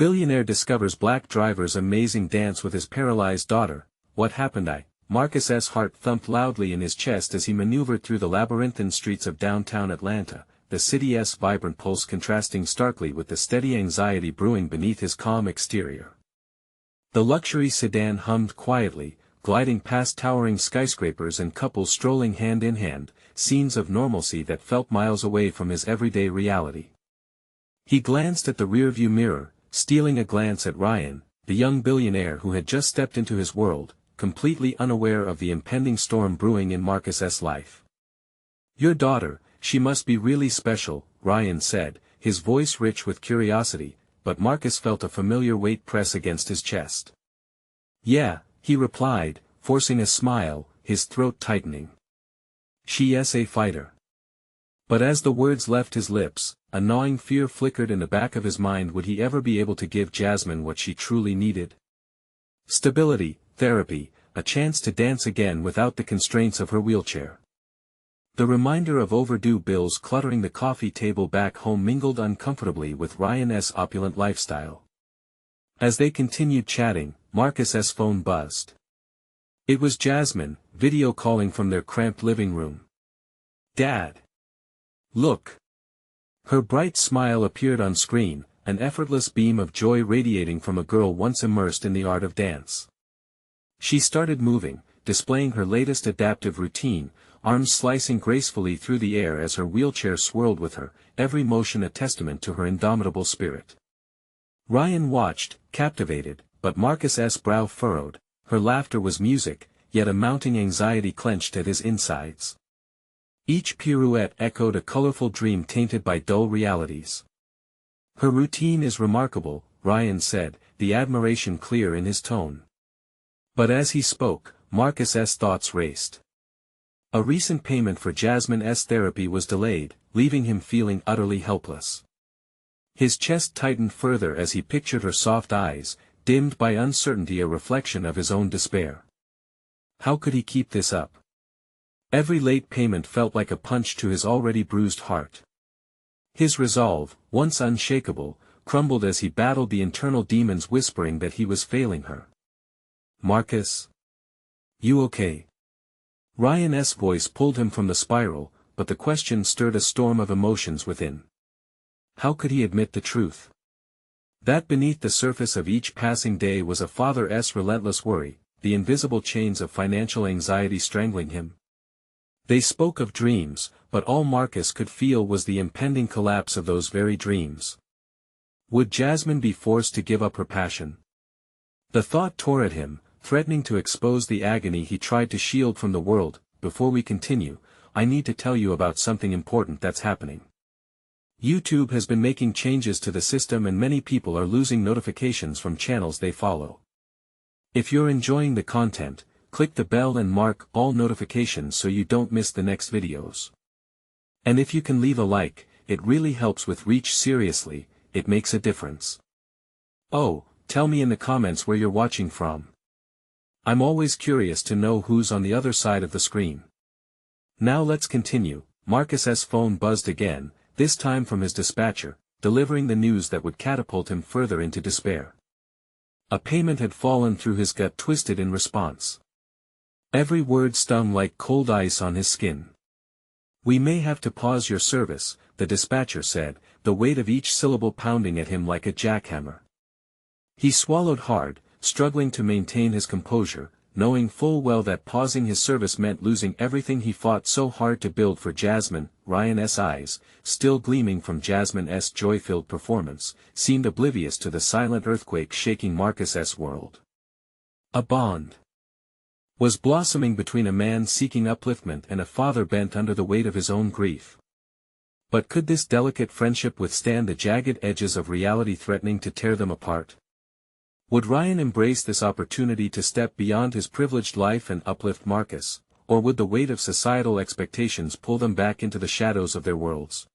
Billionaire discovers black driver's amazing dance with his paralyzed daughter. What happened? Marcus's heart thumped loudly in his chest as he maneuvered through the labyrinthine streets of downtown Atlanta, the city's vibrant pulse contrasting starkly with the steady anxiety brewing beneath his calm exterior. The luxury sedan hummed quietly, gliding past towering skyscrapers and couples strolling hand in hand, scenes of normalcy that felt miles away from his everyday reality. He glanced at the rearview mirror, stealing a glance at Ryan, the young billionaire who had just stepped into his world, completely unaware of the impending storm brewing in Marcus's life. "Your daughter, she must be really special," Ryan said, his voice rich with curiosity, but Marcus felt a familiar weight press against his chest. "Yeah," he replied, forcing a smile, his throat tightening. "She's a fighter." But as the words left his lips, a gnawing fear flickered in the back of his mind. Would he ever be able to give Jasmine what she truly needed? Stability, therapy, a chance to dance again without the constraints of her wheelchair. The reminder of overdue bills cluttering the coffee table back home mingled uncomfortably with Ryan's opulent lifestyle. As they continued chatting, Marcus's phone buzzed. It was Jasmine, video calling from their cramped living room. "Dad! Look!" Her bright smile appeared on screen, an effortless beam of joy radiating from a girl once immersed in the art of dance. She started moving, displaying her latest adaptive routine, arms slicing gracefully through the air as her wheelchair swirled with her, every motion a testament to her indomitable spirit. Ryan watched, captivated, but Marcus's brow furrowed. Her laughter was music, yet a mounting anxiety clenched at his insides. Each pirouette echoed a colorful dream tainted by dull realities. "Her routine is remarkable," Ryan said, the admiration clear in his tone. But as he spoke, Marcus's thoughts raced. A recent payment for Jasmine's therapy was delayed, leaving him feeling utterly helpless. His chest tightened further as he pictured her soft eyes, dimmed by uncertainty, a reflection of his own despair. How could he keep this up? Every late payment felt like a punch to his already bruised heart. His resolve, once unshakable, crumbled as he battled the internal demons whispering that he was failing her. "Marcus? You okay?" Ryan's voice pulled him from the spiral, but the question stirred a storm of emotions within. How could he admit the truth? That beneath the surface of each passing day was a father's relentless worry, the invisible chains of financial anxiety strangling him. They spoke of dreams, but all Marcus could feel was the impending collapse of those very dreams. Would Jasmine be forced to give up her passion? The thought tore at him, threatening to expose the agony he tried to shield from the world. "Before we continue, I need to tell you about something important that's happening. YouTube has been making changes to the system and many people are losing notifications from channels they follow. If you're enjoying the content, click the bell and mark all notifications so you don't miss the next videos. And if you can leave a like, it really helps with reach. Seriously, it makes a difference. Oh, tell me in the comments where you're watching from. I'm always curious to know who's on the other side of the screen." Now let's continue. Marcus's phone buzzed again, this time from his dispatcher, delivering the news that would catapult him further into despair. A payment had fallen through. His gut twisted in response. Every word stung like cold ice on his skin. "We may have to pause your service," the dispatcher said, the weight of each syllable pounding at him like a jackhammer. He swallowed hard, struggling to maintain his composure, knowing full well that pausing his service meant losing everything he fought so hard to build for Jasmine. Ryan's eyes, still gleaming from Jasmine's joy-filled performance, seemed oblivious to the silent earthquake shaking Marcus's world. A bond was blossoming between a man seeking upliftment and a father bent under the weight of his own grief. But could this delicate friendship withstand the jagged edges of reality threatening to tear them apart? Would Ryan embrace this opportunity to step beyond his privileged life and uplift Marcus, or would the weight of societal expectations pull them back into the shadows of their worlds?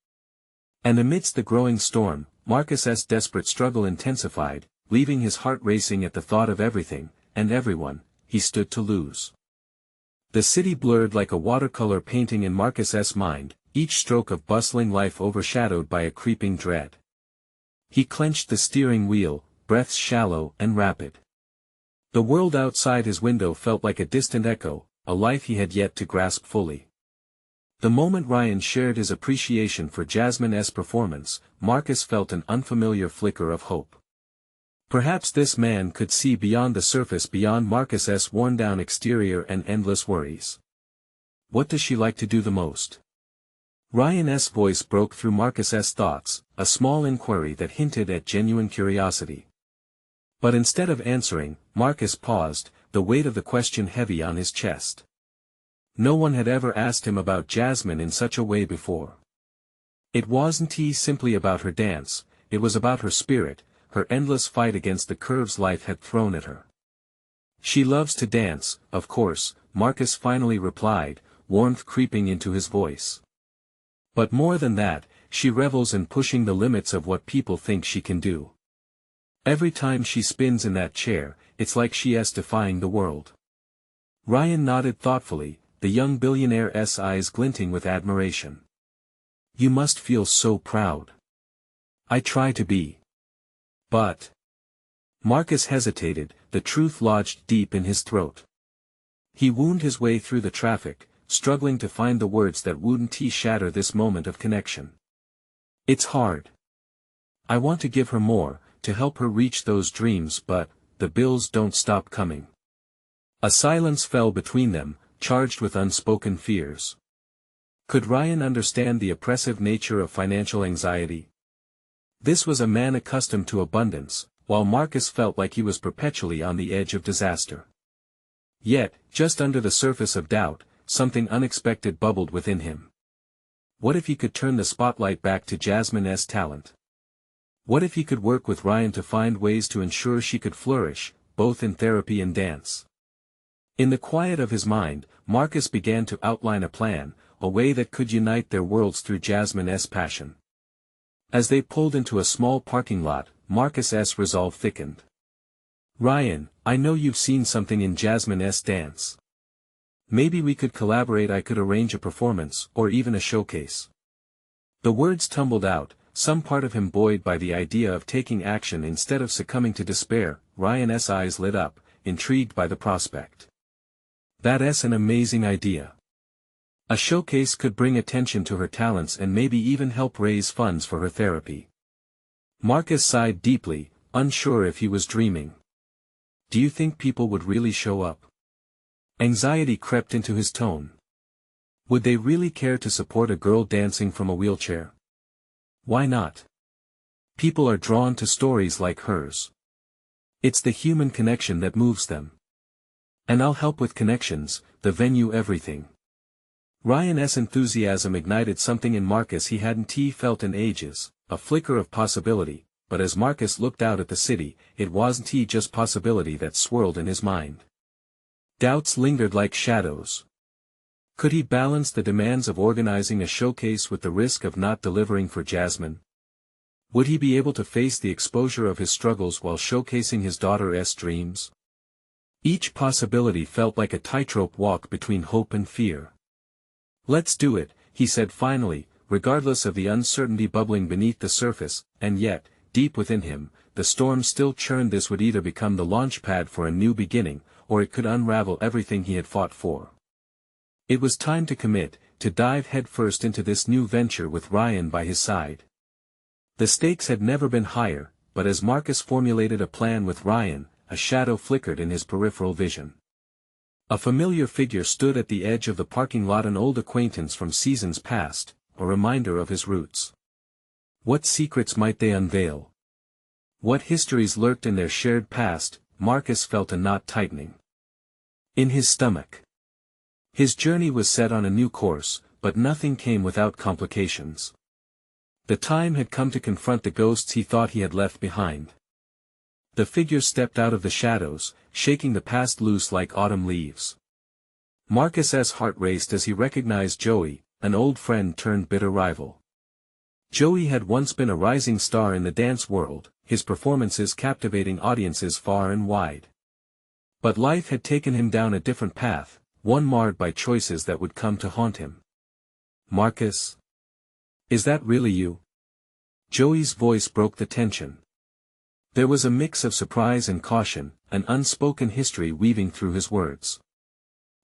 And amidst the growing storm, Marcus's desperate struggle intensified, leaving his heart racing at the thought of everything, and everyone, he stood to lose. The city blurred like a watercolor painting in Marcus's mind, each stroke of bustling life overshadowed by a creeping dread. He clenched the steering wheel, breaths shallow and rapid. The world outside his window felt like a distant echo, a life he had yet to grasp fully. The moment Ryan shared his appreciation for Jasmine's performance, Marcus felt an unfamiliar flicker of hope. Perhaps this man could see beyond the surface, beyond Marcus's worn-down exterior and endless worries. What does she like to do the most? Ryan's voice broke through Marcus's thoughts, a small inquiry that hinted at genuine curiosity. But instead of answering, Marcus paused, the weight of the question heavy on his chest. No one had ever asked him about Jasmine in such a way before. It wasn't simply about her dance, it was about her spirit, her endless fight against the curves life had thrown at her. She loves to dance, of course, Marcus finally replied, warmth creeping into his voice. But more than that, she revels in pushing the limits of what people think she can do. Every time she spins in that chair, it's like she is defying the world. Ryan nodded thoughtfully, the young billionaire's eyes glinting with admiration. You must feel so proud. I try to be. But. Marcus hesitated, the truth lodged deep in his throat. He wound his way through the traffic, struggling to find the words that wouldn't shatter this moment of connection. It's hard. I want to give her more, to help her reach those dreams, but the bills don't stop coming. A silence fell between them, charged with unspoken fears. Could Ryan understand the oppressive nature of financial anxiety? This was a man accustomed to abundance, while Marcus felt like he was perpetually on the edge of disaster. Yet, just under the surface of doubt, something unexpected bubbled within him. What if he could turn the spotlight back to Jasmine's talent? What if he could work with Ryan to find ways to ensure she could flourish, both in therapy and dance? In the quiet of his mind, Marcus began to outline a plan, a way that could unite their worlds through Jasmine's passion. As they pulled into a small parking lot, Marcus's resolve thickened. Ryan, I know you've seen something in Jasmine's dance. Maybe we could collaborate. I could arrange a performance, or even a showcase. The words tumbled out, some part of him buoyed by the idea of taking action instead of succumbing to despair. Ryan's eyes lit up, intrigued by the prospect. That's an amazing idea. A showcase could bring attention to her talents and maybe even help raise funds for her therapy. Marcus sighed deeply, unsure if he was dreaming. Do you think people would really show up? Anxiety crept into his tone. Would they really care to support a girl dancing from a wheelchair? Why not? People are drawn to stories like hers. It's the human connection that moves them. And I'll help with connections, the venue, everything. Ryan's enthusiasm ignited something in Marcus he hadn't felt in ages, a flicker of possibility, but as Marcus looked out at the city, it wasn't just possibility that swirled in his mind. Doubts lingered like shadows. Could he balance the demands of organizing a showcase with the risk of not delivering for Jasmine? Would he be able to face the exposure of his struggles while showcasing his daughter's dreams? Each possibility felt like a tightrope walk between hope and fear. Let's do it, he said finally, regardless of the uncertainty bubbling beneath the surface, and yet, deep within him, the storm still churned. This would either become the launch pad for a new beginning, or it could unravel everything he had fought for. It was time to commit, to dive headfirst into this new venture with Ryan by his side. The stakes had never been higher, but as Marcus formulated a plan with Ryan, a shadow flickered in his peripheral vision. A familiar figure stood at the edge of the parking lot, an old acquaintance from seasons past, a reminder of his roots. What secrets might they unveil? What histories lurked in their shared past? Marcus felt a knot tightening in his stomach. His journey was set on a new course, but nothing came without complications. The time had come to confront the ghosts he thought he had left behind. The figure stepped out of the shadows, shaking the past loose like autumn leaves. Marcus's heart raced as he recognized Joey, an old friend turned bitter rival. Joey had once been a rising star in the dance world, his performances captivating audiences far and wide. But life had taken him down a different path, one marred by choices that would come to haunt him. Marcus? Is that really you? Joey's voice broke the tension. There was a mix of surprise and caution, an unspoken history weaving through his words.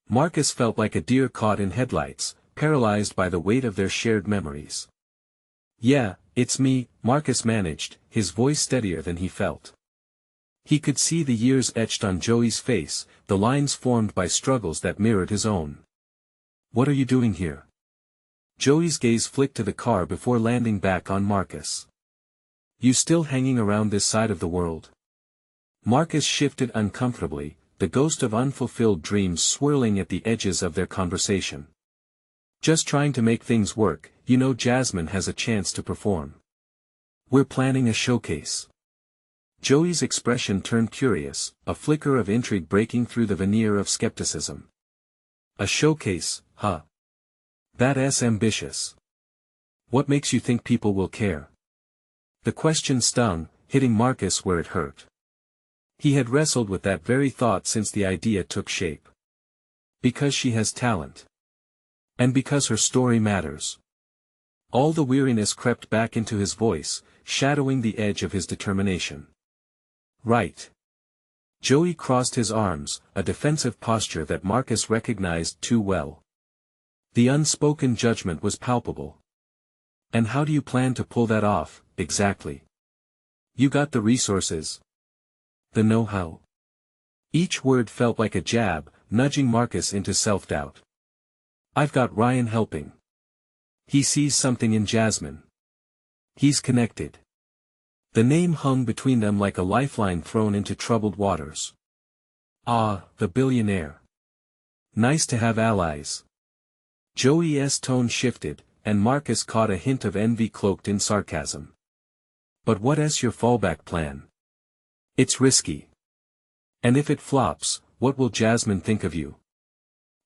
Marcus felt like a deer caught in headlights, paralyzed by the weight of their shared memories. "Yeah, it's me," Marcus managed, his voice steadier than he felt. He could see the years etched on Joey's face, the lines formed by struggles that mirrored his own. "What are you doing here?" Joey's gaze flicked to the car before landing back on Marcus. "You still hanging around this side of the world?" Marcus shifted uncomfortably, the ghost of unfulfilled dreams swirling at the edges of their conversation. "Just trying to make things work, you know Jasmine has a chance to perform. We're planning a showcase." Joey's expression turned curious, a flicker of intrigue breaking through the veneer of skepticism. "A showcase, huh? That's ambitious. What makes you think people will care?" The question stung, hitting Marcus where it hurt. He had wrestled with that very thought since the idea took shape. "Because she has talent. And because her story matters." All the weariness crept back into his voice, shadowing the edge of his determination. "Right." Joey crossed his arms, a defensive posture that Marcus recognized too well. The unspoken judgment was palpable. "And how do you plan to pull that off, exactly? You got the resources? The know-how?" Each word felt like a jab, nudging Marcus into self-doubt. "I've got Ryan helping. He sees something in Jasmine. He's connected." The name hung between them like a lifeline thrown into troubled waters. "Ah, the billionaire. Nice to have allies." Joey's tone shifted, and Marcus caught a hint of envy cloaked in sarcasm. "But what's your fallback plan? It's risky. And if it flops, what will Jasmine think of you?"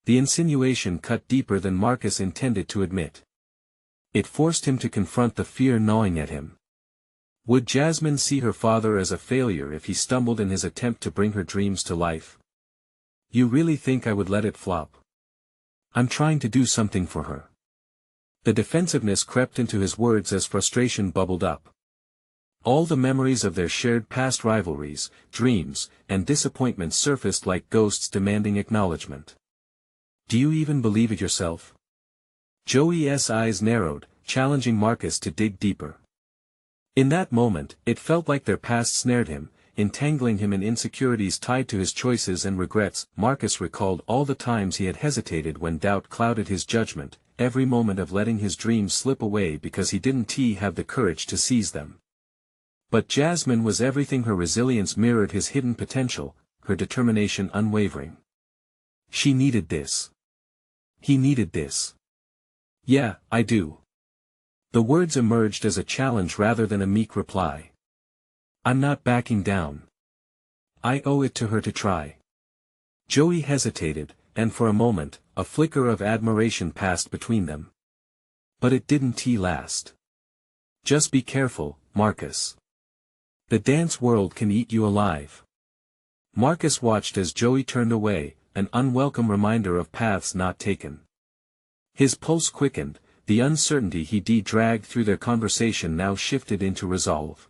The insinuation cut deeper than Marcus intended to admit. It forced him to confront the fear gnawing at him. Would Jasmine see her father as a failure if he stumbled in his attempt to bring her dreams to life? "You really think I would let it flop? I'm trying to do something for her." The defensiveness crept into his words as frustration bubbled up. All the memories of their shared past rivalries, dreams, and disappointments surfaced like ghosts demanding acknowledgement. "Do you even believe it yourself?" Joey's eyes narrowed, challenging Marcus to dig deeper. In that moment, it felt like their past snared him, entangling him in insecurities tied to his choices and regrets. Marcus recalled all the times he had hesitated when doubt clouded his judgment, every moment of letting his dreams slip away because he didn't have the courage to seize them. But Jasmine was everything. Her resilience mirrored his hidden potential, her determination unwavering. She needed this. He needed this. "Yeah, I do." The words emerged as a challenge rather than a meek reply. "I'm not backing down. I owe it to her to try." Joey hesitated, and for a moment, a flicker of admiration passed between them. But it didn't last. "Just be careful, Marcus. The dance world can eat you alive." Marcus watched as Joey turned away, an unwelcome reminder of paths not taken. His pulse quickened, the uncertainty he dragged through their conversation now shifted into resolve.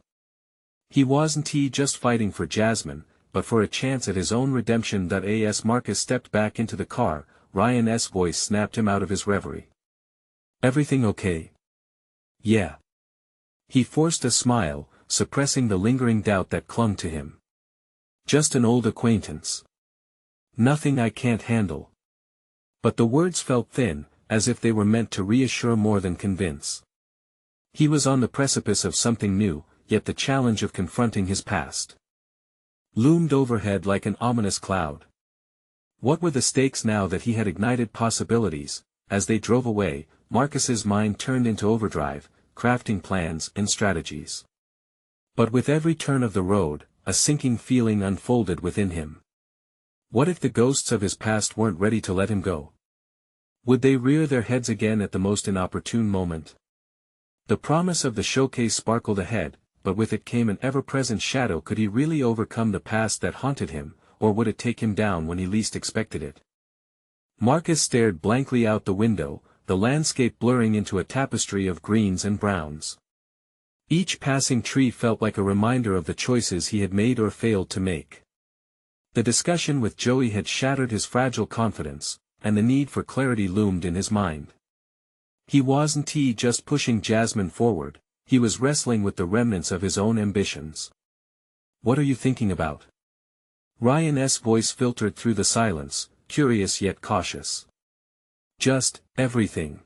He wasn't just fighting for Jasmine, but for a chance at his own redemption. As Marcus stepped back into the car, Ryan's voice snapped him out of his reverie. "Everything okay?" "Yeah." He forced a smile, suppressing the lingering doubt that clung to him. "Just an old acquaintance. Nothing I can't handle." But the words felt thin, as if they were meant to reassure more than convince. He was on the precipice of something new, yet the challenge of confronting his past loomed overhead like an ominous cloud. What were the stakes now that he had ignited possibilities? As they drove away, Marcus's mind turned into overdrive, crafting plans and strategies. But with every turn of the road, a sinking feeling unfolded within him. What if the ghosts of his past weren't ready to let him go? Would they rear their heads again at the most inopportune moment? The promise of the showcase sparkled ahead, but with it came an ever-present shadow. Could he really overcome the past that haunted him, or would it take him down when he least expected it? Marcus stared blankly out the window, the landscape blurring into a tapestry of greens and browns. Each passing tree felt like a reminder of the choices he had made or failed to make. The discussion with Joey had shattered his fragile confidence, and the need for clarity loomed in his mind. He wasn't just pushing Jasmine forward, he was wrestling with the remnants of his own ambitions. "What are you thinking about?" Ryan's voice filtered through the silence, curious yet cautious. "Just, everything."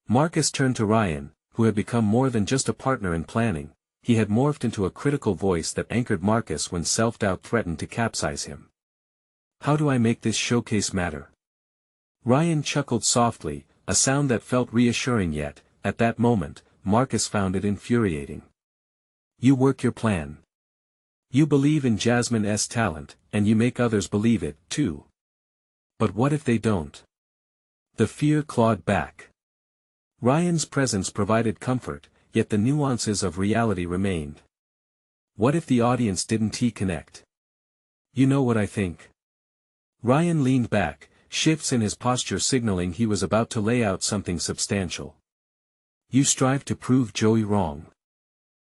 Marcus turned to Ryan, who had become more than just a partner in planning. He had morphed into a critical voice that anchored Marcus when self-doubt threatened to capsize him. "How do I make this showcase matter?" Ryan chuckled softly, a sound that felt reassuring yet, at that moment, Marcus found it infuriating. "You work your plan. You believe in Jasmine's talent, and you make others believe it, too. But what if they don't?" The fear clawed back. Ryan's presence provided comfort, yet the nuances of reality remained. What if the audience didn't connect? "You know what I think." Ryan leaned back, shifts in his posture signaling he was about to lay out something substantial. "You strive to prove Joey wrong.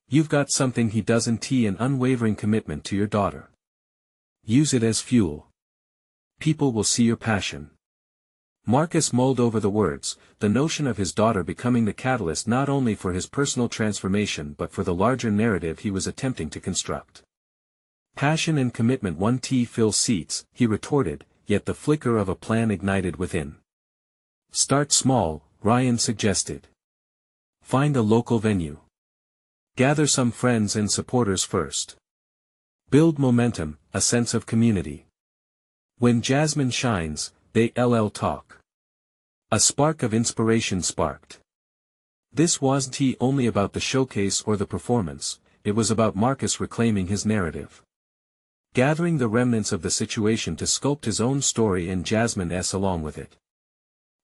You've got something he doesn't, an unwavering commitment to your daughter. Use it as fuel. People will see your passion." Marcus mulled over the words, the notion of his daughter becoming the catalyst not only for his personal transformation but for the larger narrative he was attempting to construct. "Passion and commitment won't fill seats," he retorted, yet the flicker of a plan ignited within. "Start small," Ryan suggested. "Find a local venue. Gather some friends and supporters first. Build momentum, a sense of community. When Jasmine shines, they'll talk." A spark of inspiration sparked. This wasn't only about the showcase or the performance, it was about Marcus reclaiming his narrative. Gathering the remnants of the situation to sculpt his own story and Jasmine's along with it.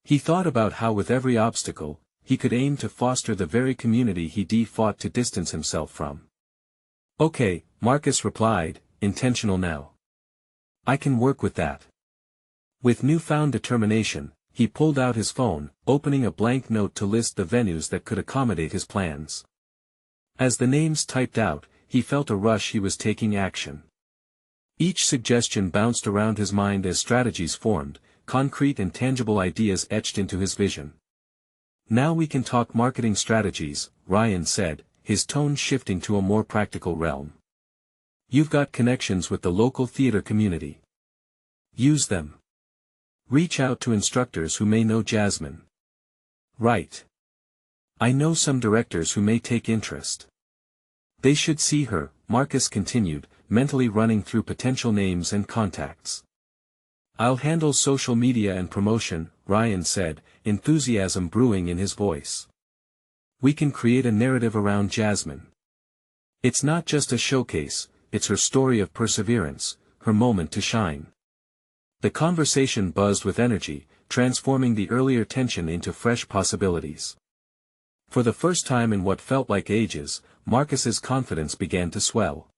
He thought about how with every obstacle, he could aim to foster the very community he fought to distance himself from. "Okay," Marcus replied, intentional now. "I can work with that." With newfound determination, he pulled out his phone, opening a blank note to list the venues that could accommodate his plans. As the names typed out, he felt a rush he was taking action. Each suggestion bounced around his mind as strategies formed, concrete and tangible ideas etched into his vision. "Now we can talk marketing strategies," Ryan said, his tone shifting to a more practical realm. "You've got connections with the local theater community. Use them. Reach out to instructors who may know Jasmine." "Right. I know some directors who may take interest. They should see her," Marcus continued, mentally running through potential names and contacts. "I'll handle social media and promotion," Ryan said, enthusiasm brewing in his voice. "We can create a narrative around Jasmine. It's not just a showcase, it's her story of perseverance, her moment to shine." The conversation buzzed with energy, transforming the earlier tension into fresh possibilities. For the first time in what felt like ages, Marcus's confidence began to swell.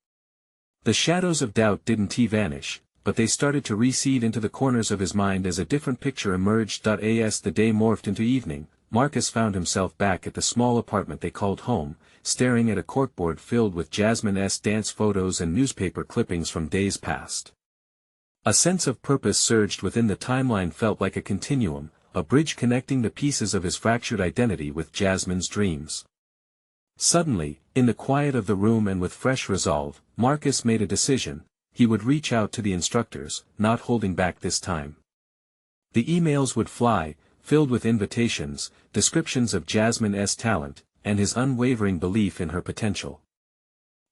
The shadows of doubt didn't vanish, but they started to recede into the corners of his mind as a different picture emerged. As the day morphed into evening, Marcus found himself back at the small apartment they called home, staring at a corkboard filled with Jasmine's dance photos and newspaper clippings from days past. A sense of purpose surged within. The timeline felt like a continuum, a bridge connecting the pieces of his fractured identity with Jasmine's dreams. Suddenly, in the quiet of the room and with fresh resolve, Marcus made a decision: he would reach out to the instructors, not holding back this time. The emails would fly, filled with invitations, descriptions of Jasmine's talent, and his unwavering belief in her potential.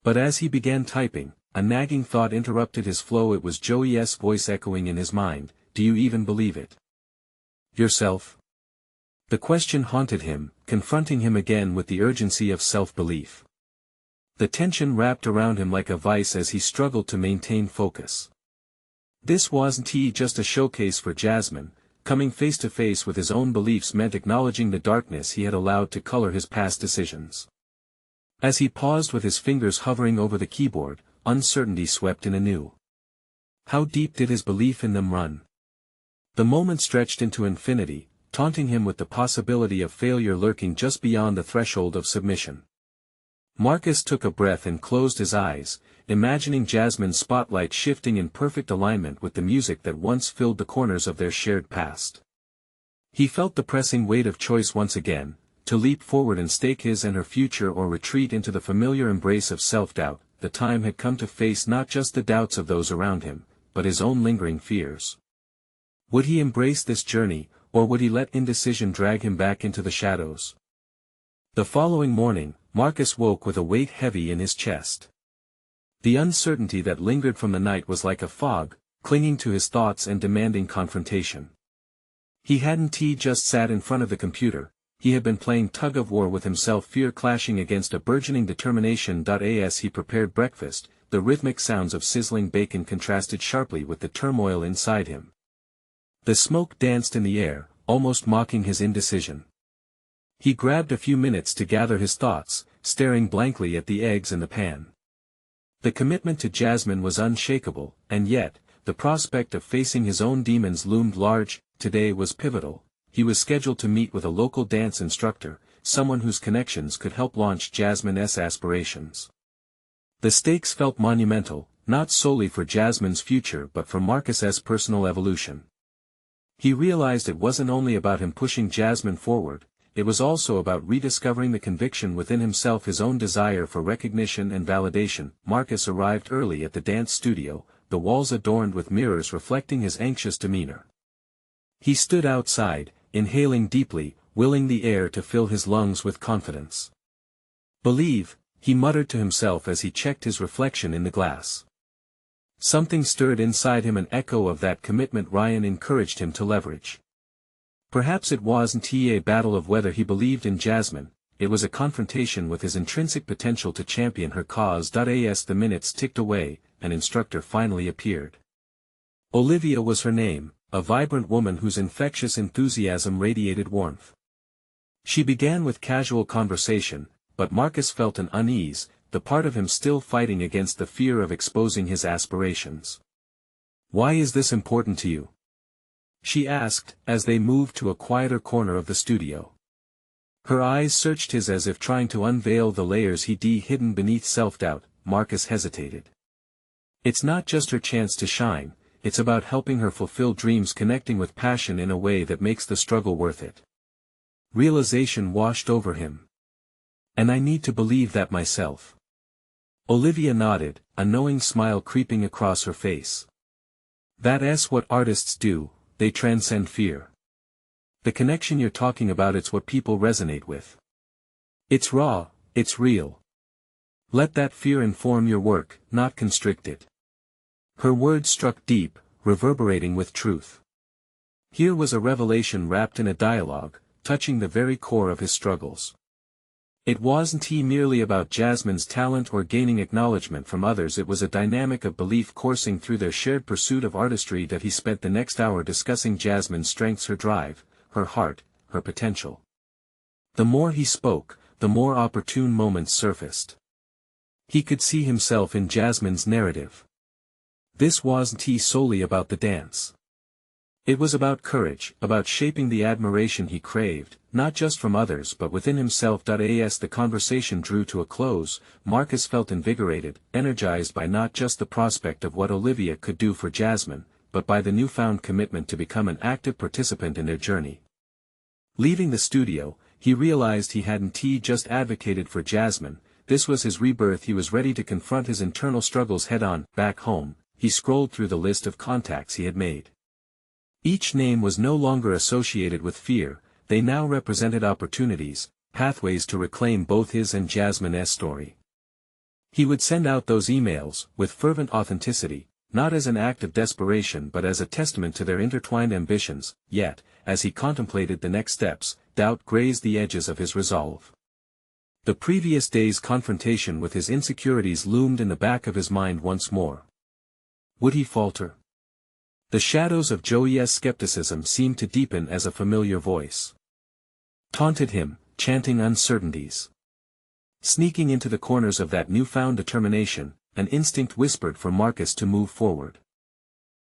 But as he began typing, a nagging thought interrupted his flow. It was Joey's voice echoing in his mind: "Do you even believe it? Yourself?" The question haunted him, confronting him again with the urgency of self-belief. The tension wrapped around him like a vice as he struggled to maintain focus. This wasn't just a showcase for Jasmine. Coming face to face with his own beliefs meant acknowledging the darkness he had allowed to color his past decisions. As he paused with his fingers hovering over the keyboard, uncertainty swept in anew. How deep did his belief in them run? The moment stretched into infinity, taunting him with the possibility of failure lurking just beyond the threshold of submission. Marcus took a breath and closed his eyes, imagining Jasmine's spotlight shifting in perfect alignment with the music that once filled the corners of their shared past. He felt the pressing weight of choice once again, to leap forward and stake his and her future or retreat into the familiar embrace of self-doubt. The time had come to face not just the doubts of those around him, but his own lingering fears. Would he embrace this journey, or would he let indecision drag him back into the shadows? The following morning, Marcus woke with a weight heavy in his chest. The uncertainty that lingered from the night was like a fog, clinging to his thoughts and demanding confrontation. He hadn't just sat in front of the computer, he had been playing tug-of-war with himself, fear clashing against a burgeoning determination. As he prepared breakfast, the rhythmic sounds of sizzling bacon contrasted sharply with the turmoil inside him. The smoke danced in the air, almost mocking his indecision. He grabbed a few minutes to gather his thoughts, staring blankly at the eggs in the pan. The commitment to Jasmine was unshakable, and yet, the prospect of facing his own demons loomed large. Today was pivotal. He was scheduled to meet with a local dance instructor, someone whose connections could help launch Jasmine's aspirations. The stakes felt monumental, not solely for Jasmine's future but for Marcus's personal evolution. He realized it wasn't only about him pushing Jasmine forward, it was also about rediscovering the conviction within himself, his own desire for recognition and validation. Marcus arrived early at the dance studio, the walls adorned with mirrors reflecting his anxious demeanor. He stood outside, inhaling deeply, willing the air to fill his lungs with confidence. "Believe," he muttered to himself as he checked his reflection in the glass. Something stirred inside him, an echo of that commitment Ryan encouraged him to leverage. Perhaps it wasn't a battle of whether he believed in Jasmine, it was a confrontation with his intrinsic potential to champion her cause. As the minutes ticked away, an instructor finally appeared. Olivia was her name, a vibrant woman whose infectious enthusiasm radiated warmth. She began with casual conversation, but Marcus felt an unease, the part of him still fighting against the fear of exposing his aspirations. "Why is this important to you?" she asked, as they moved to a quieter corner of the studio. Her eyes searched his as if trying to unveil the layers he'd hidden beneath self-doubt. Marcus hesitated. "It's not just her chance to shine, it's about helping her fulfill dreams, connecting with passion in a way that makes the struggle worth it." Realization washed over him. "And I need to believe that myself." Olivia nodded, a knowing smile creeping across her face. "That's what artists do, they transcend fear. The connection you're talking about, it's what people resonate with. It's raw, it's real. Let that fear inform your work, not constrict it." Her words struck deep, reverberating with truth. Here was a revelation wrapped in a dialogue, touching the very core of his struggles. It wasn't merely about Jasmine's talent or gaining acknowledgement from others, it was a dynamic of belief coursing through their shared pursuit of artistry. He spent the next hour discussing Jasmine's strengths, her drive, her heart, her potential. The more he spoke, the more opportune moments surfaced. He could see himself in Jasmine's narrative. This wasn't solely about the dance. It was about courage, about shaping the admiration he craved, not just from others but within himself. As the conversation drew to a close, Marcus felt invigorated, energized by not just the prospect of what Olivia could do for Jasmine, but by the newfound commitment to become an active participant in their journey. Leaving the studio, he realized he hadn't just advocated for Jasmine, this was his rebirth. He was ready to confront his internal struggles head-on. Back home, he scrolled through the list of contacts he had made. Each name was no longer associated with fear, they now represented opportunities, pathways to reclaim both his and Jasmine's story. He would send out those emails, with fervent authenticity, not as an act of desperation but as a testament to their intertwined ambitions. Yet, as he contemplated the next steps, doubt grazed the edges of his resolve. The previous day's confrontation with his insecurities loomed in the back of his mind once more. Would he falter? The shadows of Joey's skepticism seemed to deepen as a familiar voice taunted him, chanting uncertainties. Sneaking into the corners of that newfound determination, an instinct whispered for Marcus to move forward.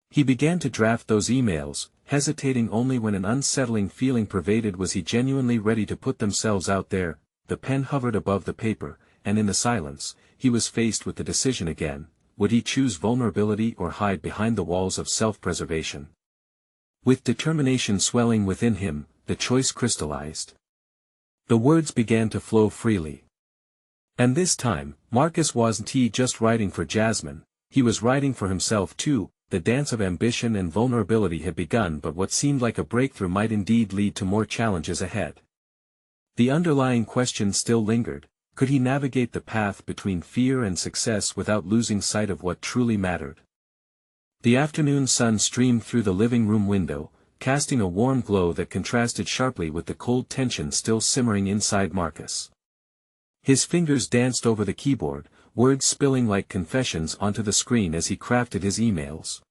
He began to draft those emails, hesitating only when an unsettling feeling pervaded. Was he genuinely ready to put themselves out there? The pen hovered above the paper, and in the silence, he was faced with the decision again: would he choose vulnerability or hide behind the walls of self-preservation? With determination swelling within him, the choice crystallized. The words began to flow freely. And this time, Marcus wasn't just writing for Jasmine, he was writing for himself too. The dance of ambition and vulnerability had begun, but what seemed like a breakthrough might indeed lead to more challenges ahead. The underlying question still lingered: could he navigate the path between fear and success without losing sight of what truly mattered? The afternoon sun streamed through the living room window, casting a warm glow that contrasted sharply with the cold tension still simmering inside Marcus. His fingers danced over the keyboard, words spilling like confessions onto the screen as he crafted his emails.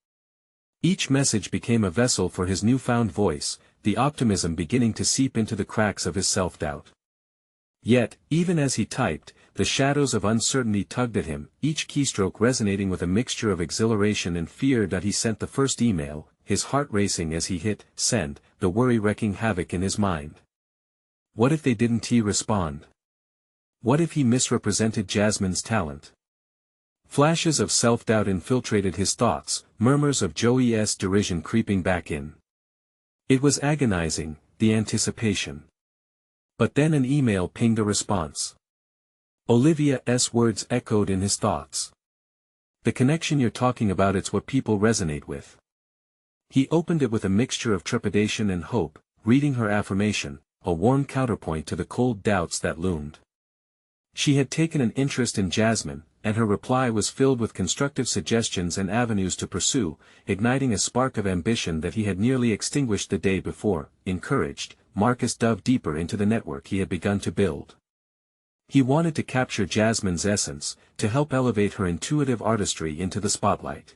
Each message became a vessel for his newfound voice, the optimism beginning to seep into the cracks of his self-doubt. Yet, even as he typed, the shadows of uncertainty tugged at him, each keystroke resonating with a mixture of exhilaration and fear. That he sent the first email, his heart racing as he hit send, the worry wreaking havoc in his mind. What if they didn't respond? What if he misrepresented Jasmine's talent? Flashes of self-doubt infiltrated his thoughts, murmurs of Joey's derision creeping back in. It was agonizing, the anticipation. But then an email pinged a response. Olivia's words echoed in his thoughts. The connection you're talking about, it's what people resonate with. He opened it with a mixture of trepidation and hope, reading her affirmation, a warm counterpoint to the cold doubts that loomed. She had taken an interest in Jasmine, and her reply was filled with constructive suggestions and avenues to pursue, igniting a spark of ambition that he had nearly extinguished the day before. Encouraged, Marcus dove deeper into the network he had begun to build. He wanted to capture Jasmine's essence, to help elevate her intuitive artistry into the spotlight.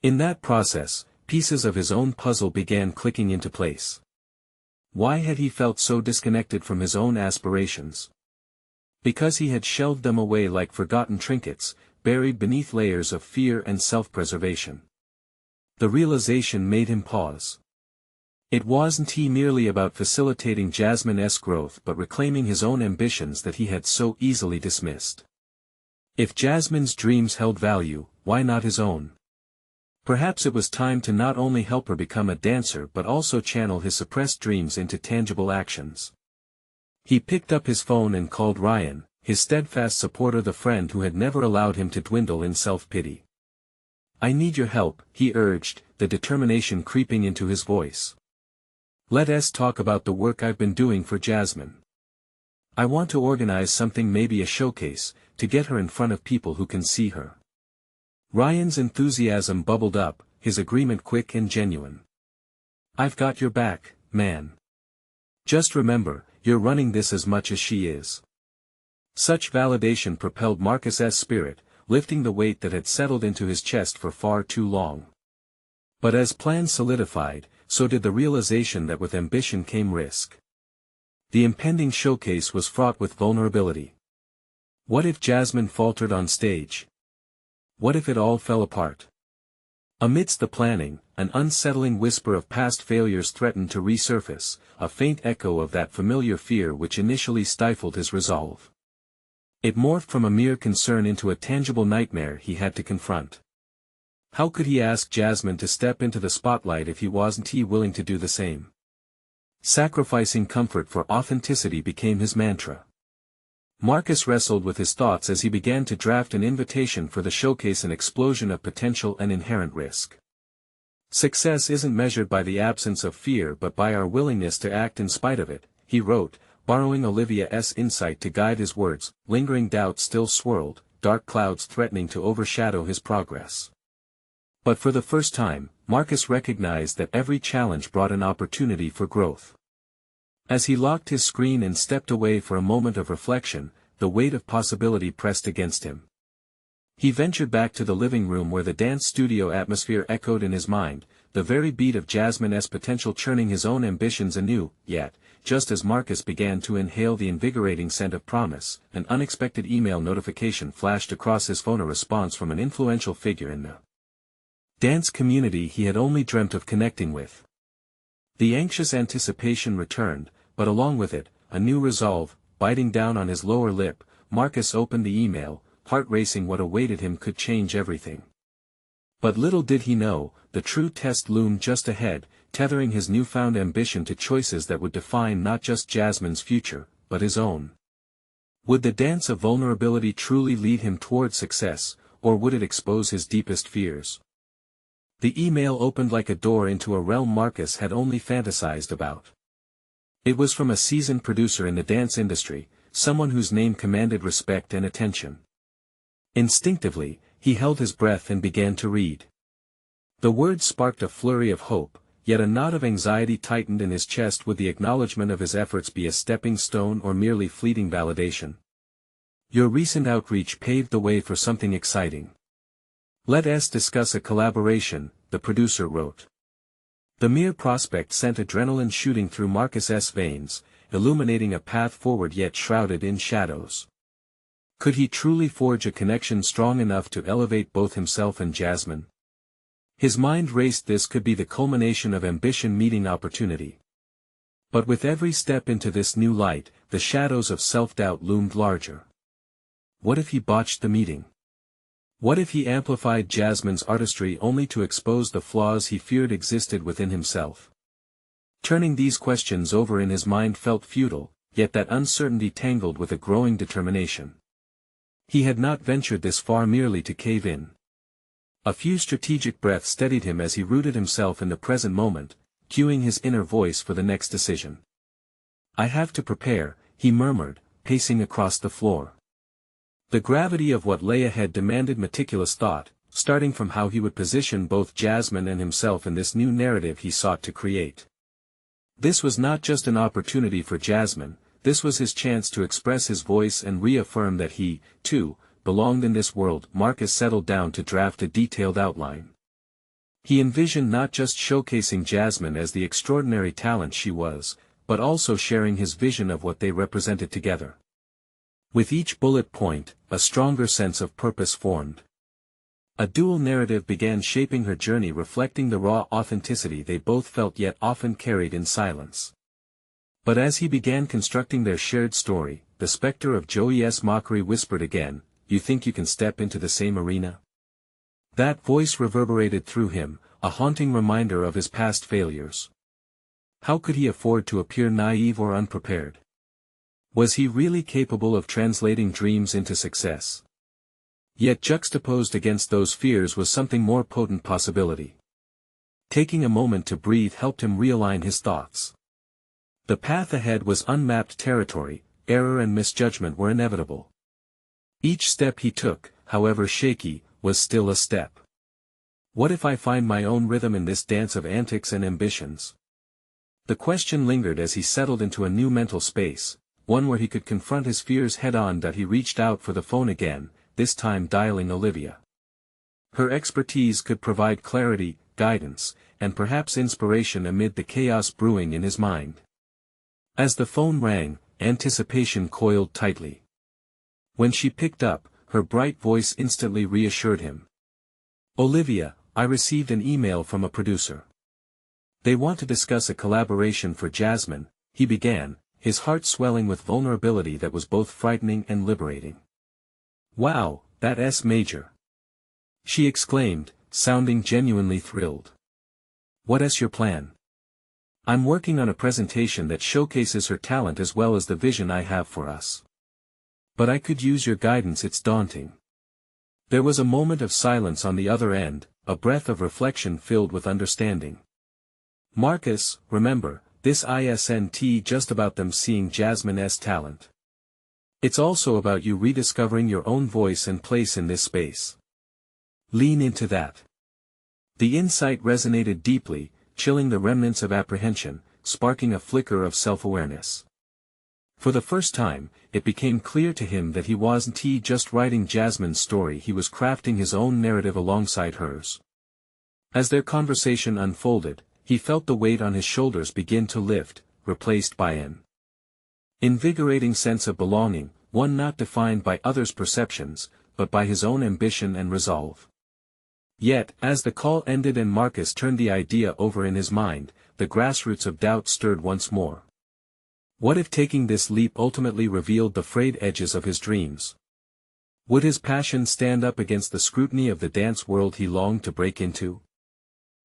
In that process, pieces of his own puzzle began clicking into place. Why had he felt so disconnected from his own aspirations? Because he had shelved them away like forgotten trinkets, buried beneath layers of fear and self-preservation. The realization made him pause. It wasn't merely about facilitating Jasmine's growth but reclaiming his own ambitions that he had so easily dismissed. If Jasmine's dreams held value, why not his own? Perhaps it was time to not only help her become a dancer but also channel his suppressed dreams into tangible actions. He picked up his phone and called Ryan, his steadfast supporter, the friend who had never allowed him to dwindle in self-pity. "I need your help," he urged, the determination creeping into his voice. "Let's talk about the work I've been doing for Jasmine. I want to organize something, maybe a showcase, to get her in front of people who can see her." Ryan's enthusiasm bubbled up, his agreement quick and genuine. "I've got your back, man. Just remember, you're running this as much as she is." Such validation propelled Marcus's spirit, lifting the weight that had settled into his chest for far too long. But as plans solidified, so did the realization that with ambition came risk. The impending showcase was fraught with vulnerability. What if Jasmine faltered on stage? What if it all fell apart? Amidst the planning, an unsettling whisper of past failures threatened to resurface, a faint echo of that familiar fear which initially stifled his resolve. It morphed from a mere concern into a tangible nightmare he had to confront. How could he ask Jasmine to step into the spotlight if he wasn't willing to do the same? Sacrificing comfort for authenticity became his mantra. Marcus wrestled with his thoughts as he began to draft an invitation for the showcase, an explosion of potential and inherent risk. "Success isn't measured by the absence of fear but by our willingness to act in spite of it," he wrote, borrowing Olivia's insight to guide his words. Lingering doubt still swirled, dark clouds threatening to overshadow his progress. But for the first time, Marcus recognized that every challenge brought an opportunity for growth. As he locked his screen and stepped away for a moment of reflection, the weight of possibility pressed against him. He ventured back to the living room where the dance studio atmosphere echoed in his mind, the very beat of Jasmine's potential churning his own ambitions anew. Yet, just as Marcus began to inhale the invigorating scent of promise, an unexpected email notification flashed across his phone, a response from an influential figure in the dance community he had only dreamt of connecting with. The anxious anticipation returned, but along with it, a new resolve, biting down on his lower lip. Marcus opened the email, heart racing. What awaited him could change everything. But little did he know, the true test loomed just ahead, tethering his newfound ambition to choices that would define not just Jasmine's future, but his own. Would the dance of vulnerability truly lead him toward success, or would it expose his deepest fears? The email opened like a door into a realm Marcus had only fantasized about. It was from a seasoned producer in the dance industry, someone whose name commanded respect and attention. Instinctively, he held his breath and began to read. The words sparked a flurry of hope, yet a knot of anxiety tightened in his chest. Would the acknowledgement of his efforts be a stepping stone or merely fleeting validation? Your recent outreach paved the way for something exciting. Let us discuss a collaboration, the producer wrote. The mere prospect sent adrenaline shooting through Marcus's veins, illuminating a path forward yet shrouded in shadows. Could he truly forge a connection strong enough to elevate both himself and Jasmine? His mind raced. This could be the culmination of ambition meeting opportunity. But with every step into this new light, the shadows of self-doubt loomed larger. What if he botched the meeting? What if he amplified Jasmine's artistry only to expose the flaws he feared existed within himself? Turning these questions over in his mind felt futile, yet that uncertainty tangled with a growing determination. He had not ventured this far merely to cave in. A few strategic breaths steadied him as he rooted himself in the present moment, cueing his inner voice for the next decision. I have to prepare, he murmured, pacing across the floor. The gravity of what lay ahead demanded meticulous thought, starting from how he would position both Jasmine and himself in this new narrative he sought to create. This was not just an opportunity for Jasmine, this was his chance to express his voice and reaffirm that he, too, belonged in this world. Marcus settled down to draft a detailed outline. He envisioned not just showcasing Jasmine as the extraordinary talent she was, but also sharing his vision of what they represented together. With each bullet point, a stronger sense of purpose formed. A dual narrative began shaping her journey, reflecting the raw authenticity they both felt yet often carried in silence. But as he began constructing their shared story, the specter of Joey's mockery whispered again, "You think you can step into the same arena?" That voice reverberated through him, a haunting reminder of his past failures. How could he afford to appear naive or unprepared? Was he really capable of translating dreams into success? Yet juxtaposed against those fears was something more potent possibility. Taking a moment to breathe helped him realign his thoughts. The path ahead was unmapped territory, error and misjudgment were inevitable. Each step he took, however shaky, was still a step. What if I find my own rhythm in this dance of antics and ambitions? The question lingered as he settled into a new mental space, one where he could confront his fears head-on. He reached out for the phone again, this time dialing Olivia. Her expertise could provide clarity, guidance, and perhaps inspiration amid the chaos brewing in his mind. As the phone rang, anticipation coiled tightly. When she picked up, her bright voice instantly reassured him. "Olivia, I received an email from a producer. They want to discuss a collaboration for Jasmine," he began, his heart swelling with vulnerability that was both frightening and liberating. "Wow, that's major!" she exclaimed, sounding genuinely thrilled. "What's your plan?" "I'm working on a presentation that showcases her talent as well as the vision I have for us. But I could use your guidance. It's daunting." There was a moment of silence on the other end, a breath of reflection filled with understanding. "Marcus, remember, this isn't just about them seeing Jasmine's talent. It's also about you rediscovering your own voice and place in this space. Lean into that." The insight resonated deeply, chilling the remnants of apprehension, sparking a flicker of self-awareness. For the first time, it became clear to him that he wasn't just writing Jasmine's story, he was crafting his own narrative alongside hers. As their conversation unfolded, he felt the weight on his shoulders begin to lift, replaced by an invigorating sense of belonging, one not defined by others' perceptions, but by his own ambition and resolve. Yet, as the call ended and Marcus turned the idea over in his mind, the grassroots of doubt stirred once more. What if taking this leap ultimately revealed the frayed edges of his dreams? Would his passion stand up against the scrutiny of the dance world he longed to break into?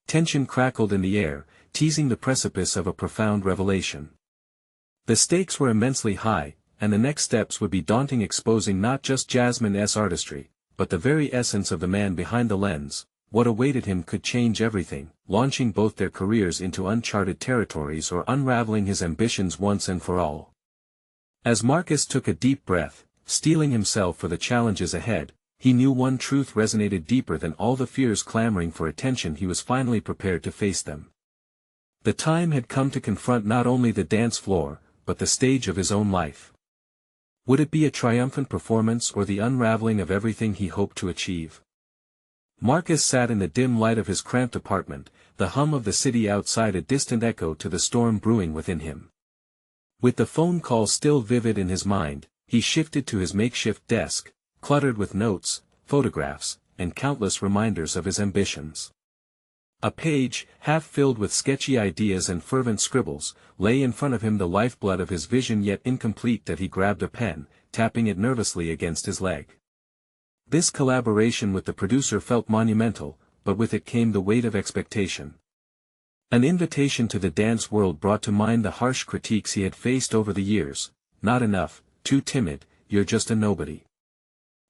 Tension crackled in the air, teasing the precipice of a profound revelation. The stakes were immensely high, and the next steps would be daunting, exposing not just Jasmine's artistry, but the very essence of the man behind the lens. What awaited him could change everything, launching both their careers into uncharted territories or unraveling his ambitions once and for all. As Marcus took a deep breath, steeling himself for the challenges ahead, he knew one truth resonated deeper than all the fears clamoring for attention. He was finally prepared to face them. The time had come to confront not only the dance floor, but the stage of his own life. Would it be a triumphant performance or the unraveling of everything he hoped to achieve? Marcus sat in the dim light of his cramped apartment, the hum of the city outside a distant echo to the storm brewing within him. With the phone call still vivid in his mind, he shifted to his makeshift desk, cluttered with notes, photographs, and countless reminders of his ambitions. A page, half filled with sketchy ideas and fervent scribbles, lay in front of him, the lifeblood of his vision yet incomplete. That he grabbed a pen, tapping it nervously against his leg. This collaboration with the producer felt monumental, but with it came the weight of expectation. An invitation to the dance world brought to mind the harsh critiques he had faced over the years: not enough, too timid, you're just a nobody.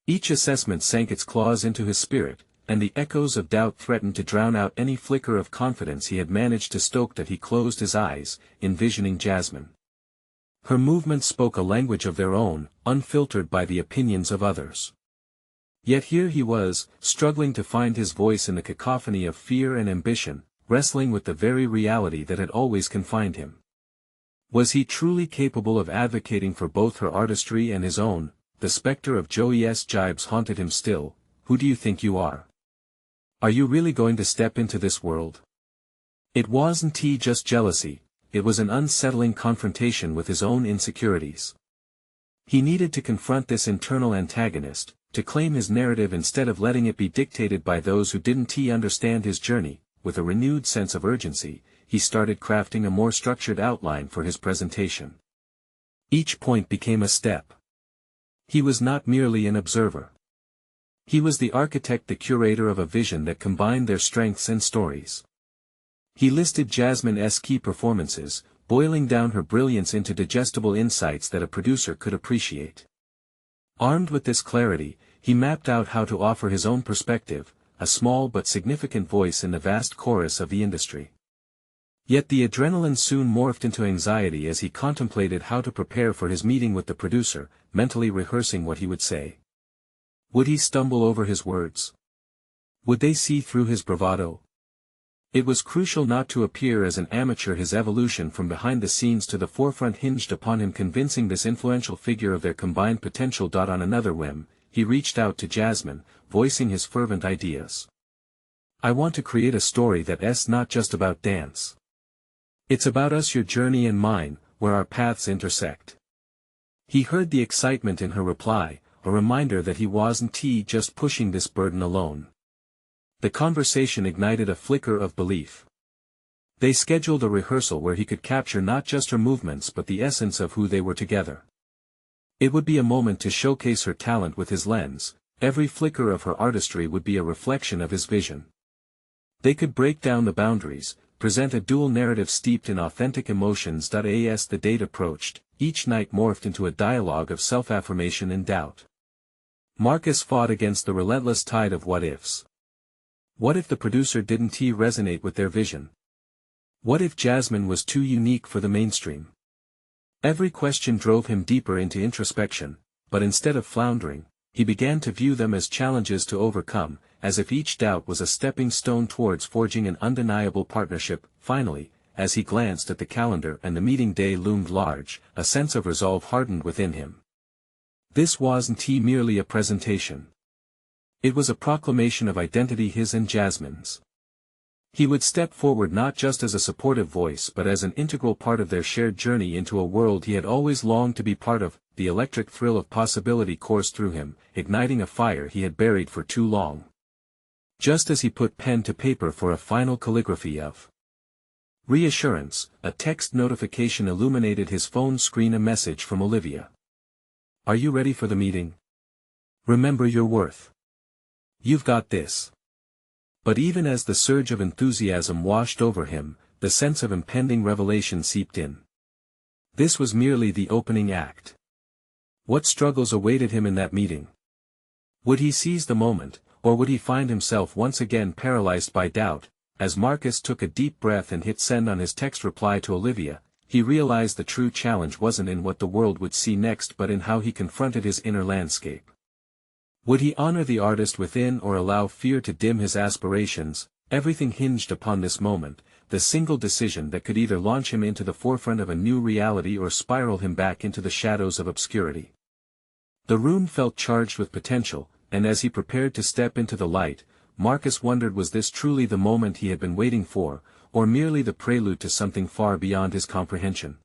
Each assessment sank its claws into his spirit, and the echoes of doubt threatened to drown out any flicker of confidence he had managed to stoke. That he closed his eyes, envisioning Jasmine. Her movements spoke a language of their own, unfiltered by the opinions of others. Yet here he was, struggling to find his voice in the cacophony of fear and ambition, wrestling with the very reality that had always confined him. Was he truly capable of advocating for both her artistry and his own? The specter of Joey's jibes haunted him still. Who do you think you are? Are you really going to step into this world? It wasn't just jealousy, it was an unsettling confrontation with his own insecurities. He needed to confront this internal antagonist, to claim his narrative instead of letting it be dictated by those who didn't understand his journey. With a renewed sense of urgency, he started crafting a more structured outline for his presentation. Each point became a step. He was not merely an observer. He was the architect, the curator of a vision that combined their strengths and stories. He listed Jasmine's key performances, boiling down her brilliance into digestible insights that a producer could appreciate. Armed with this clarity, he mapped out how to offer his own perspective, a small but significant voice in the vast chorus of the industry. Yet the adrenaline soon morphed into anxiety as he contemplated how to prepare for his meeting with the producer, mentally rehearsing what he would say. Would he stumble over his words? Would they see through his bravado? It was crucial not to appear as an amateur. His evolution from behind the scenes to the forefront hinged upon him convincing this influential figure of their combined potential. On another whim, he reached out to Jasmine, voicing his fervent ideas. I want to create a story that's not just about dance. It's about us, your journey and mine, where our paths intersect. He heard the excitement in her reply, a reminder that he wasn't just pushing this burden alone. The conversation ignited a flicker of belief. They scheduled a rehearsal where he could capture not just her movements but the essence of who they were together. It would be a moment to showcase her talent with his lens. Every flicker of her artistry would be a reflection of his vision. They could break down the boundaries, present a dual narrative steeped in authentic emotions. As the date approached, each night morphed into a dialogue of self-affirmation and doubt. Marcus fought against the relentless tide of what-ifs. What if the producer didn't resonate with their vision? What if Jasmine was too unique for the mainstream? Every question drove him deeper into introspection, but instead of floundering, he began to view them as challenges to overcome, as if each doubt was a stepping stone towards forging an undeniable partnership. Finally, as he glanced at the calendar and the meeting day loomed large, a sense of resolve hardened within him. This wasn't merely a presentation. It was a proclamation of identity, his and Jasmine's. He would step forward not just as a supportive voice but as an integral part of their shared journey into a world he had always longed to be part of. The electric thrill of possibility coursed through him, igniting a fire he had buried for too long. Just as he put pen to paper for a final calligraphy of Reassurance, a text notification illuminated his phone screen, a message from Olivia. Are you ready for the meeting? Remember your worth. You've got this. But even as the surge of enthusiasm washed over him, the sense of impending revelation seeped in. This was merely the opening act. What struggles awaited him in that meeting? Would he seize the moment, or would he find himself once again paralyzed by doubt? As Marcus took a deep breath and hit send on his text reply to Olivia, he realized the true challenge wasn't in what the world would see next but in how he confronted his inner landscape. Would he honor the artist within or allow fear to dim his aspirations? Everything hinged upon this moment, the single decision that could either launch him into the forefront of a new reality or spiral him back into the shadows of obscurity. The room felt charged with potential, and as he prepared to step into the light, Marcus wondered, was this truly the moment he had been waiting for, or merely the prelude to something far beyond his comprehension?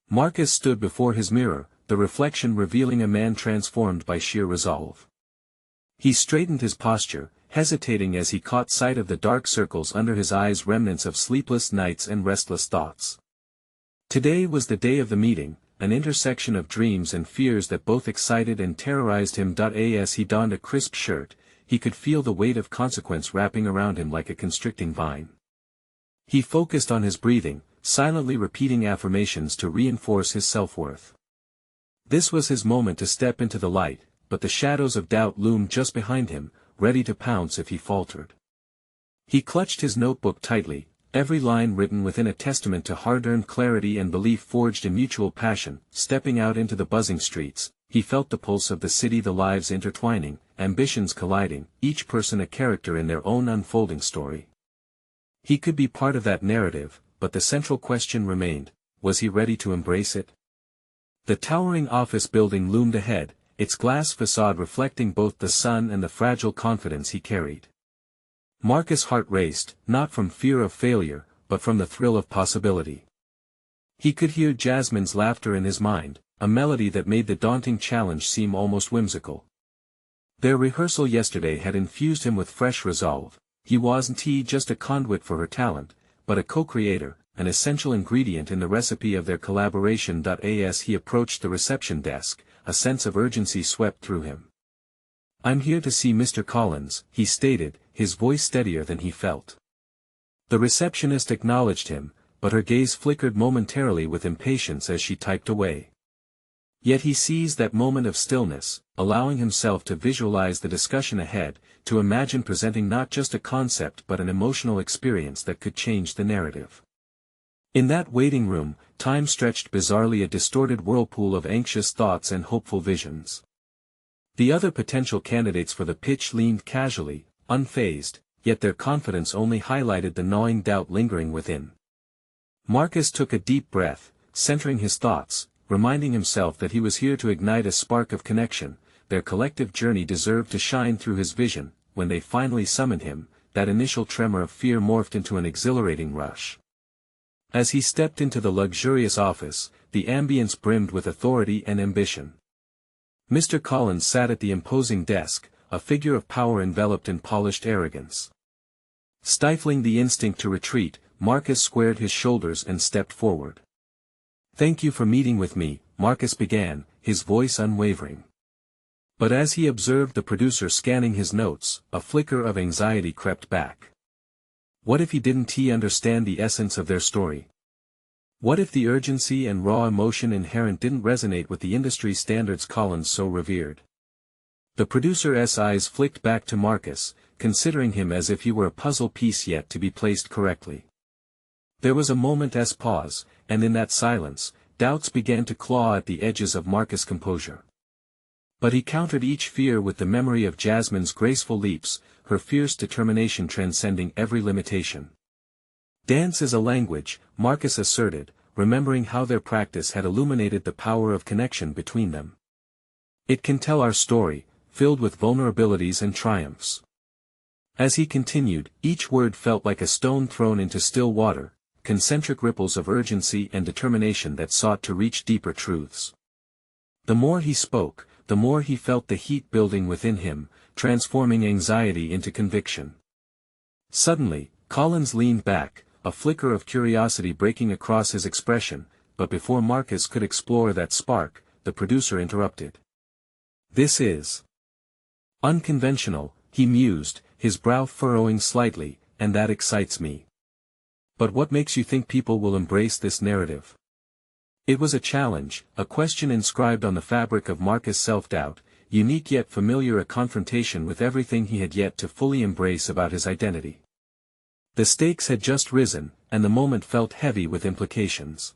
Marcus stood before his mirror, the reflection revealing a man transformed by sheer resolve. He straightened his posture, hesitating as he caught sight of the dark circles under his eyes, remnants of sleepless nights and restless thoughts. Today was the day of the meeting, an intersection of dreams and fears that both excited and terrorized him. As he donned a crisp shirt, he could feel the weight of consequence wrapping around him like a constricting vine. He focused on his breathing, silently repeating affirmations to reinforce his self-worth. This was his moment to step into the light, but the shadows of doubt loomed just behind him, ready to pounce if he faltered. He clutched his notebook tightly, every line written within a testament to hard-earned clarity and belief forged in mutual passion. Stepping out into the buzzing streets, he felt the pulse of the city, the lives intertwining, ambitions colliding, each person a character in their own unfolding story. He could be part of that narrative, but the central question remained: was he ready to embrace it? The towering office building loomed ahead, its glass facade reflecting both the sun and the fragile confidence he carried. Marcus' heart raced, not from fear of failure, but from the thrill of possibility. He could hear Jasmine's laughter in his mind, a melody that made the daunting challenge seem almost whimsical. Their rehearsal yesterday had infused him with fresh resolve. He wasn't just a conduit for her talent, but a co-creator, an essential ingredient in the recipe of their collaboration. As he approached the reception desk, a sense of urgency swept through him. "I'm here to see Mr. Collins," he stated, his voice steadier than he felt. The receptionist acknowledged him, but her gaze flickered momentarily with impatience as she typed away. Yet he seized that moment of stillness, allowing himself to visualize the discussion ahead, to imagine presenting not just a concept but an emotional experience that could change the narrative. In that waiting room, time stretched bizarrely, a distorted whirlpool of anxious thoughts and hopeful visions. The other potential candidates for the pitch leaned casually, unfazed, yet their confidence only highlighted the gnawing doubt lingering within. Marcus took a deep breath, centering his thoughts, reminding himself that he was here to ignite a spark of connection. Their collective journey deserved to shine through his vision. When they finally summoned him, that initial tremor of fear morphed into an exhilarating rush. As he stepped into the luxurious office, the ambience brimmed with authority and ambition. Mr. Collins sat at the imposing desk, a figure of power enveloped in polished arrogance. Stifling the instinct to retreat, Marcus squared his shoulders and stepped forward. "Thank you for meeting with me," Marcus began, his voice unwavering. But as he observed the producer scanning his notes, a flicker of anxiety crept back. What if he didn't understand the essence of their story? What if the urgency and raw emotion inherent didn't resonate with the industry standards Collins so revered? The producer's eyes flicked back to Marcus, considering him as if he were a puzzle piece yet to be placed correctly. There was a moment's pause, and in that silence, doubts began to claw at the edges of Marcus' composure. But he countered each fear with the memory of Jasmine's graceful leaps, her fierce determination transcending every limitation. "Dance is a language," Marcus asserted, remembering how their practice had illuminated the power of connection between them. "It can tell our story, filled with vulnerabilities and triumphs." As he continued, each word felt like a stone thrown into still water, concentric ripples of urgency and determination that sought to reach deeper truths. The more he spoke, the more he felt the heat building within him, transforming anxiety into conviction. Suddenly, Collins leaned back, a flicker of curiosity breaking across his expression, but before Marcus could explore that spark, the producer interrupted. "This is unconventional," he mused, his brow furrowing slightly, "and that excites me. But what makes you think people will embrace this narrative?" It was a challenge, a question inscribed on the fabric of Marcus' self-doubt, unique yet familiar, a confrontation with everything he had yet to fully embrace about his identity. The stakes had just risen, and the moment felt heavy with implications.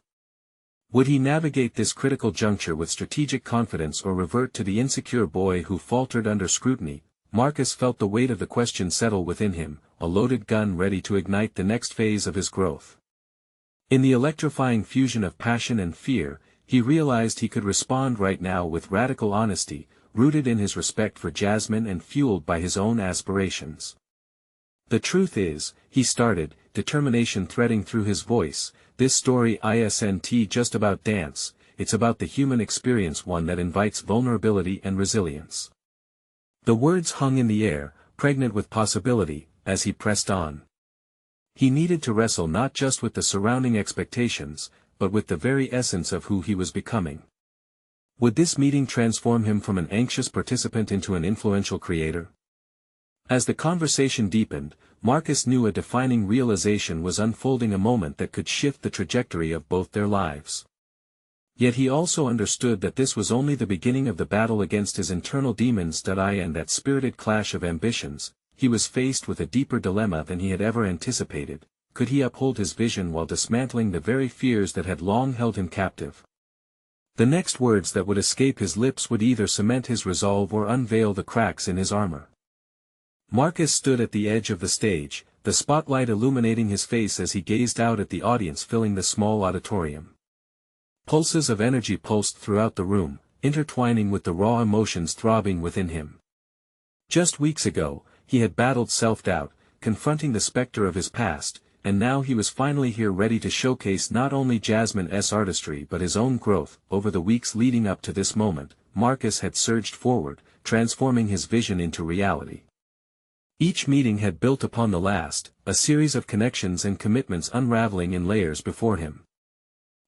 Would he navigate this critical juncture with strategic confidence or revert to the insecure boy who faltered under scrutiny? Marcus felt the weight of the question settle within him, a loaded gun ready to ignite the next phase of his growth. In the electrifying fusion of passion and fear, he realized he could respond right now with radical honesty, rooted in his respect for Jasmine and fueled by his own aspirations. "The truth is," he started, determination threading through his voice, "this story isn't just about dance, it's about the human experience, one that invites vulnerability and resilience." The words hung in the air, pregnant with possibility, as he pressed on. He needed to wrestle not just with the surrounding expectations, but with the very essence of who he was becoming. Would this meeting transform him from an anxious participant into an influential creator? As the conversation deepened, Marcus knew a defining realization was unfolding, a moment that could shift the trajectory of both their lives. Yet he also understood that this was only the beginning of the battle against his internal demons. In that spirited clash of ambitions, he was faced with a deeper dilemma than he had ever anticipated. Could he uphold his vision while dismantling the very fears that had long held him captive? The next words that would escape his lips would either cement his resolve or unveil the cracks in his armor. Marcus stood at the edge of the stage, the spotlight illuminating his face as he gazed out at the audience filling the small auditorium. Pulses of energy pulsed throughout the room, intertwining with the raw emotions throbbing within him. Just weeks ago, he had battled self-doubt, confronting the specter of his past, and now he was finally here, ready to showcase not only Jasmine's artistry but his own growth. Over the weeks leading up to this moment, Marcus had surged forward, transforming his vision into reality. Each meeting had built upon the last, a series of connections and commitments unraveling in layers before him.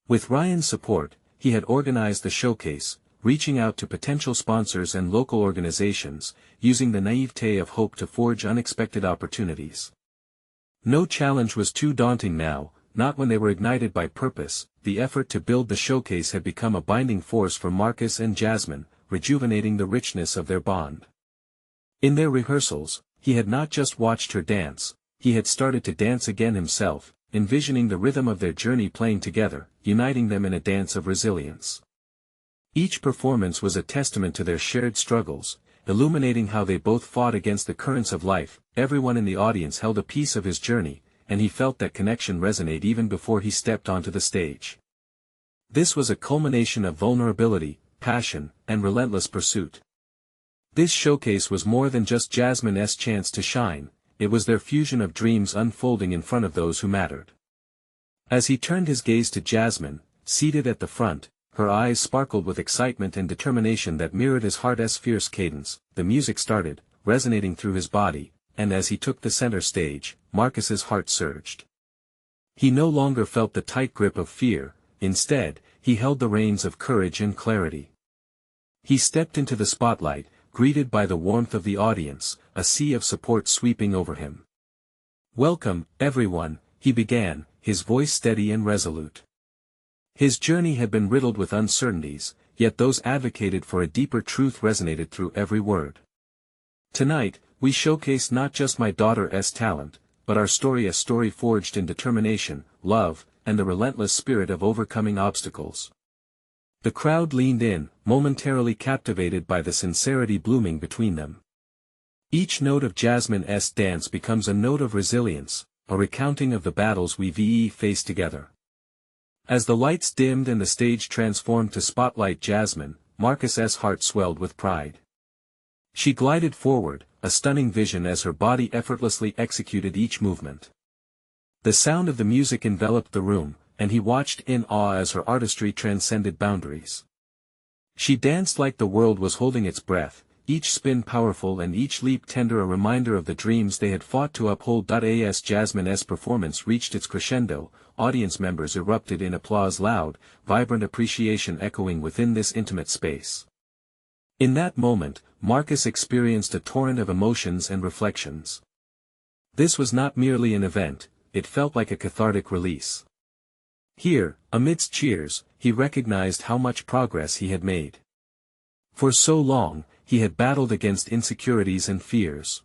With Ryan's support, he had organized the showcase, reaching out to potential sponsors and local organizations, using the naivete of hope to forge unexpected opportunities. No challenge was too daunting now, not when they were ignited by purpose. The effort to build the showcase had become a binding force for Marcus and Jasmine, rejuvenating the richness of their bond. In their rehearsals, he had not just watched her dance, he had started to dance again himself, envisioning the rhythm of their journey playing together, uniting them in a dance of resilience. Each performance was a testament to their shared struggles, illuminating how they both fought against the currents of life. Everyone in the audience held a piece of his journey, and he felt that connection resonate even before he stepped onto the stage. This was a culmination of vulnerability, passion, and relentless pursuit. This showcase was more than just Jasmine's chance to shine, it was their fusion of dreams unfolding in front of those who mattered. As he turned his gaze to Jasmine, seated at the front, her eyes sparkled with excitement and determination that mirrored his heart's fierce cadence. The music started, resonating through his body, and as he took the center stage, Marcus's heart surged. He no longer felt the tight grip of fear, instead, he held the reins of courage and clarity. He stepped into the spotlight, greeted by the warmth of the audience, a sea of support sweeping over him. "Welcome, everyone," he began, his voice steady and resolute. His journey had been riddled with uncertainties, yet those advocated for a deeper truth resonated through every word. "Tonight, we showcase not just my daughter's talent, but our story, a story forged in determination, love, and the relentless spirit of overcoming obstacles." The crowd leaned in, momentarily captivated by the sincerity blooming between them. Each note of Jasmine's dance becomes a note of resilience, a recounting of the battles we've faced together. As the lights dimmed and the stage transformed to spotlight Jasmine, Marcus's heart swelled with pride. She glided forward, a stunning vision as her body effortlessly executed each movement. The sound of the music enveloped the room, and he watched in awe as her artistry transcended boundaries. She danced like the world was holding its breath, each spin powerful and each leap tender, a reminder of the dreams they had fought to uphold. As Jasmine's performance reached its crescendo, audience members erupted in applause, loud, vibrant appreciation echoing within this intimate space. In that moment, Marcus experienced a torrent of emotions and reflections. This was not merely an event, it felt like a cathartic release. Here, amidst cheers, he recognized how much progress he had made. For so long, he had battled against insecurities and fears.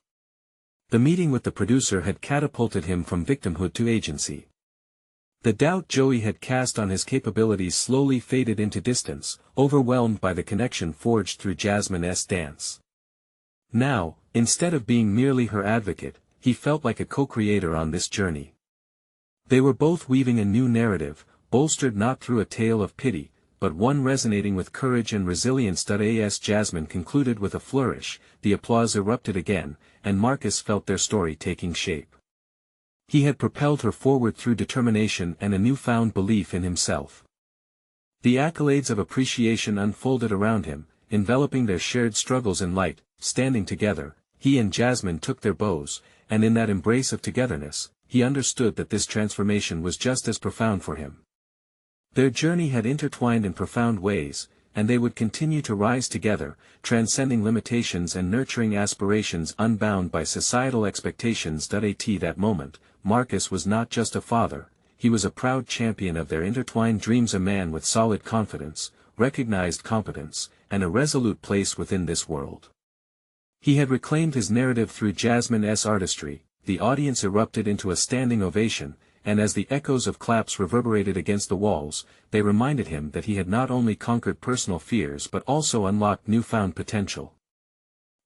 The meeting with the producer had catapulted him from victimhood to agency. The doubt Joey had cast on his capabilities slowly faded into distance, overwhelmed by the connection forged through Jasmine's dance. Now, instead of being merely her advocate, he felt like a co-creator on this journey. They were both weaving a new narrative, bolstered not through a tale of pity, but one resonating with courage and resilience. As Jasmine concluded with a flourish, the applause erupted again, and Marcus felt their story taking shape. He had propelled her forward through determination and a newfound belief in himself. The accolades of appreciation unfolded around him, enveloping their shared struggles in light. Standing together, he and Jasmine took their bows, and in that embrace of togetherness, he understood that this transformation was just as profound for him. Their journey had intertwined in profound ways, and they would continue to rise together, transcending limitations and nurturing aspirations unbound by societal expectations. At that moment, Marcus was not just a father, he was a proud champion of their intertwined dreams, a man with solid confidence, recognized competence, and a resolute place within this world. He had reclaimed his narrative through Jasmine's artistry. The audience erupted into a standing ovation, and as the echoes of claps reverberated against the walls, they reminded him that he had not only conquered personal fears but also unlocked newfound potential.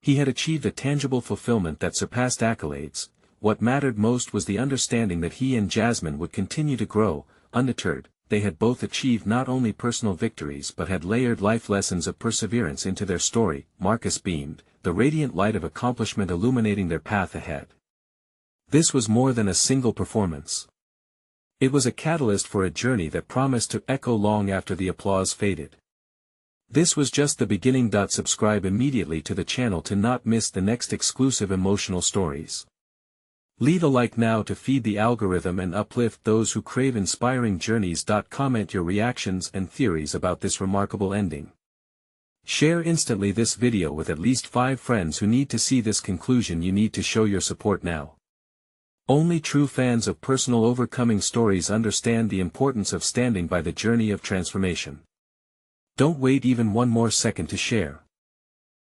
He had achieved a tangible fulfillment that surpassed accolades. What mattered most was the understanding that he and Jasmine would continue to grow, undeterred. They had both achieved not only personal victories but had layered life lessons of perseverance into their story. Marcus beamed, the radiant light of accomplishment illuminating their path ahead. This was more than a single performance. It was a catalyst for a journey that promised to echo long after the applause faded. This was just the beginning. Subscribe immediately to the channel to not miss the next exclusive emotional stories. Leave a like now to feed the algorithm and uplift those who crave inspiring journeys. Comment your reactions and theories about this remarkable ending. Share instantly this video with at least 5 friends who need to see this conclusion. You need to show your support now. Only true fans of personal overcoming stories understand the importance of standing by the journey of transformation. Don't wait even one more second to share.